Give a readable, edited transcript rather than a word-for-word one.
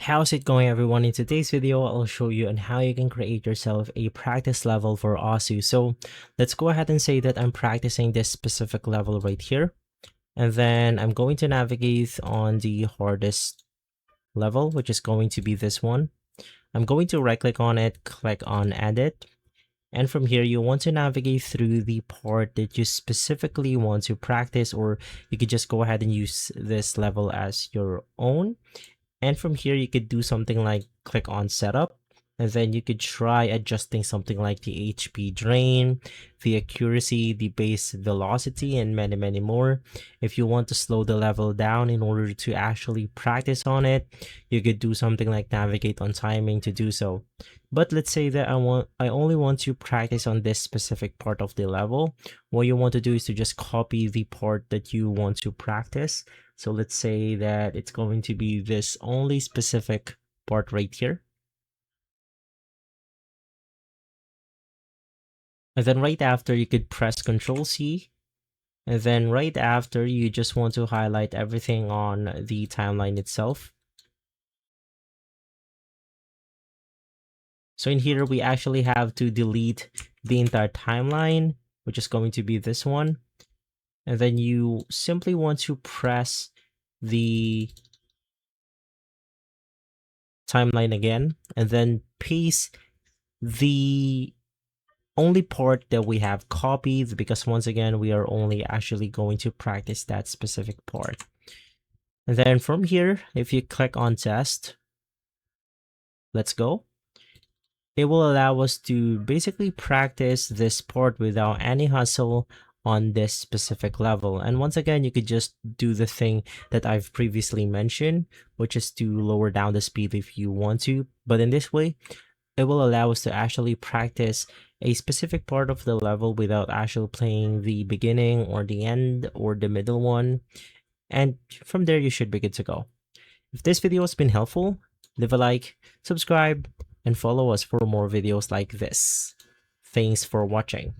How's it going, everyone? In today's video, I'll show you on how you can create yourself a practice level for OSU. So let's go ahead and say that I'm practicing this specific level right here. And then I'm going to navigate on the hardest level, which is going to be this one. I'm going to right click on it, click on edit. And from here, you want to navigate through the part that you specifically want to practice, or you could just go ahead and use this level as your own. And from here, you could do something like click on setup, and then you could try adjusting something like the HP drain, the accuracy, the base velocity, and many more. If you want to slow the level down in order to actually practice on it, you could do something like navigate on timing to do so. But let's say that I only want to practice on this specific part of the level. What you want to do is to just copy the part that you want to practice. So let's say that it's going to be this only specific part right here. And then right after, you could press Control C. And then right after, you just want to highlight everything on the timeline itself. So in here, we actually have to delete the entire timeline, which is going to be this one. And then you simply want to press the timeline again, and then paste the only part that we have copied, because once again, we are only actually going to practice that specific part. And then from here, if you click on test, let's go. It will allow us to basically practice this part without any hassle on this specific level. And once again, you could just do the thing that I've previously mentioned, which is to lower down the speed if you want to. But in this way, it will allow us to actually practice a specific part of the level without actually playing the beginning or the end or the middle one. And from there, you should be good to go. If this video has been helpful, leave a like, subscribe, and follow us for more videos like this. Thanks for watching.